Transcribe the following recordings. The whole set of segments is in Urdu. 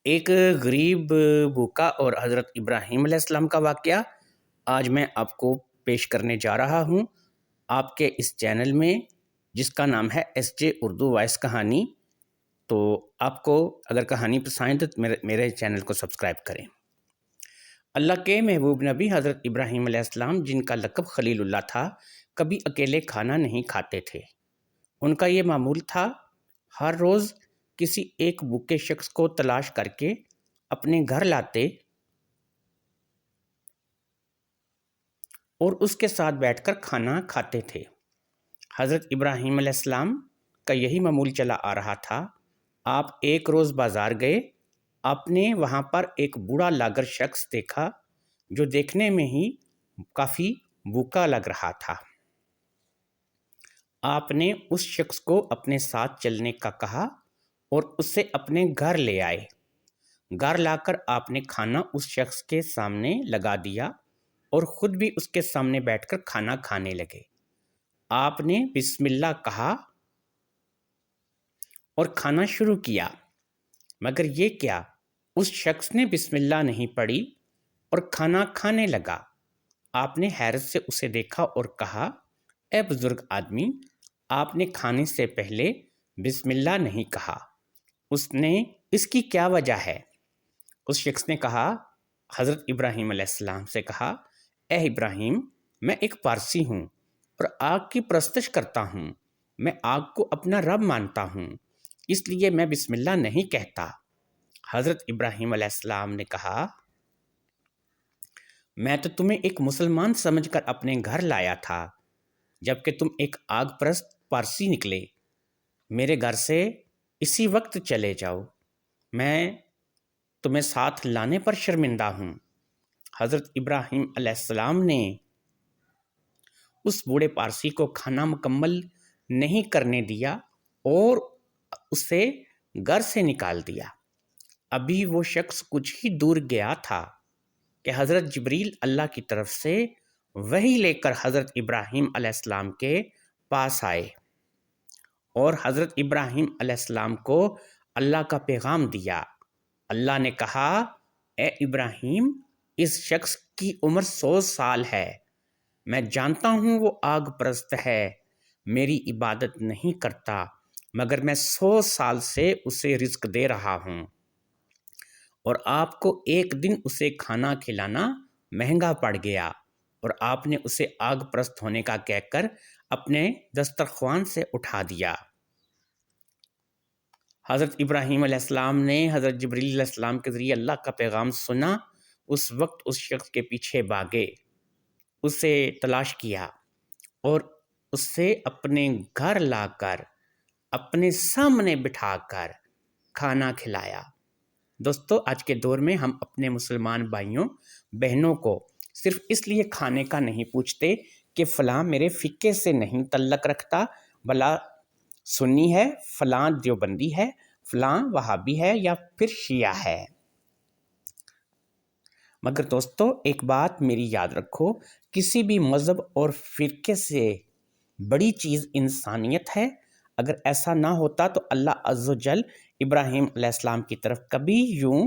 ایک غریب بھوکا اور حضرت ابراہیم علیہ السلام کا واقعہ آج میں آپ کو پیش کرنے جا رہا ہوں آپ کے اس چینل میں، جس کا نام ہے ایس جے اردو وائس کہانی۔ تو آپ کو اگر کہانی پسند ہے تو میرے چینل کو سبسکرائب کریں۔ اللہ کے محبوب نبی حضرت ابراہیم علیہ السلام، جن کا لقب خلیل اللہ تھا، کبھی اکیلے کھانا نہیں کھاتے تھے۔ ان کا یہ معمول تھا، ہر روز کسی ایک بھوکے شخص کو تلاش کر کے اپنے گھر لاتے اور اس کے ساتھ بیٹھ کر کھانا کھاتے تھے۔ حضرت ابراہیم علیہ السلام کا یہی معمول چلا آ رہا تھا۔ آپ ایک روز بازار گئے، آپ نے وہاں پر ایک بوڑھا لاغر شخص دیکھا جو دیکھنے میں ہی کافی بھوکا لگ رہا تھا۔ آپ نے اس شخص کو اپنے ساتھ چلنے کا کہا اور اسے اپنے گھر لے آئے۔ گھر لا کر آپ نے کھانا اس شخص کے سامنے لگا دیا اور خود بھی اس کے سامنے بیٹھ کر کھانا کھانے لگے۔ آپ نے بسم اللہ کہا اور کھانا شروع کیا، مگر یہ کیا، اس شخص نے بسم اللہ نہیں پڑھی اور کھانا کھانے لگا۔ آپ نے حیرت سے اسے دیکھا اور کہا، اے بزرگ آدمی، آپ نے کھانے سے پہلے بسم اللہ نہیں کہا، اس کی کیا وجہ ہے؟ اس شخص نے کہا، حضرت ابراہیم علیہ السلام سے کہا، اے ابراہیم، میں ایک پارسی ہوں اور آگ کی پرستش کرتا ہوں۔ میں آگ کو اپنا رب مانتا ہوں، اس لیے میں بسم اللہ نہیں کہتا۔ حضرت ابراہیم علیہ السلام نے کہا، میں تو تمہیں ایک مسلمان سمجھ کر اپنے گھر لایا تھا، جبکہ تم ایک آگ پرست پارسی نکلے۔ میرے گھر سے اسی وقت چلے جاؤ، میں تمہیں ساتھ لانے پر شرمندہ ہوں۔ حضرت ابراہیم علیہ السلام نے اس بوڑھے پارسی کو کھانا مکمل نہیں کرنے دیا اور اسے گھر سے نکال دیا۔ ابھی وہ شخص کچھ ہی دور گیا تھا کہ حضرت جبریل اللہ کی طرف سے وحی لے کر حضرت ابراہیم علیہ السلام کے پاس آئے اور حضرت ابراہیم علیہ السلام کو اللہ کا پیغام دیا۔ اللہ نے کہا، اے ابراہیم، اس شخص کی عمر 100 سال ہے۔ میں جانتا ہوں وہ آگ پرست ہے، میری عبادت نہیں کرتا، مگر میں 100 سال سے اسے رزق دے رہا ہوں، اور آپ کو ایک دن اسے کھانا کھلانا مہنگا پڑ گیا اور آپ نے اسے آگ پرست ہونے کا کہہ کر اپنے دسترخوان سے اٹھا دیا۔ حضرت ابراہیم علیہ السلام نے حضرت جبریل علیہ السلام کے ذریعے اللہ کا پیغام سنا۔ اس وقت اس شخص کے پیچھے بھاگے، اسے تلاش کیا اور اسے اپنے گھر لا کر اپنے سامنے بٹھا کر کھانا کھلایا۔ دوستو، آج کے دور میں ہم اپنے مسلمان بھائیوں بہنوں کو صرف اس لیے کھانے کا نہیں پوچھتے کہ فلاں میرے فقہ سے نہیں تعلق رکھتا، بلا سنی ہے، فلاں دیوبندی ہے، فلاں وہابی ہے یا پھر شیعہ ہے۔ مگر دوستو، ایک بات میری یاد رکھو، کسی بھی مذہب اور فرقے سے بڑی چیز انسانیت ہے۔ اگر ایسا نہ ہوتا تو اللہ عز و جل ابراہیم علیہ السلام کی طرف کبھی یوں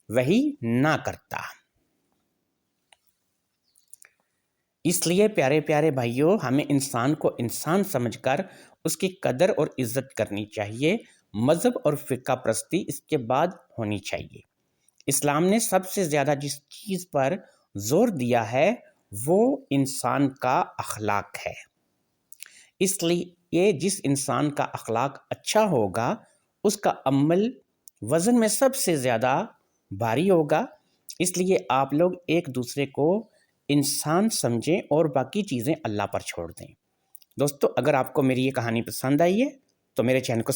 وحی نہ کرتا۔ اس لیے پیارے پیارے بھائیوں، ہمیں انسان کو انسان سمجھ کر اس کی قدر اور عزت کرنی چاہیے۔ مذہب اور فرقہ پرستی اس کے بعد ہونی چاہیے۔ اسلام نے سب سے زیادہ جس چیز پر زور دیا ہے وہ انسان کا اخلاق ہے۔ اس لیے جس انسان کا اخلاق اچھا ہوگا اس کا عمل وزن میں سب سے زیادہ بھاری ہوگا۔ اس لیے آپ لوگ ایک دوسرے کو انسان سمجھیں اور باقی چیزیں اللہ پر چھوڑ دیں۔ دوستو، اگر آپ کو میری یہ کہانی پسند آئی ہے تو میرے چینل کو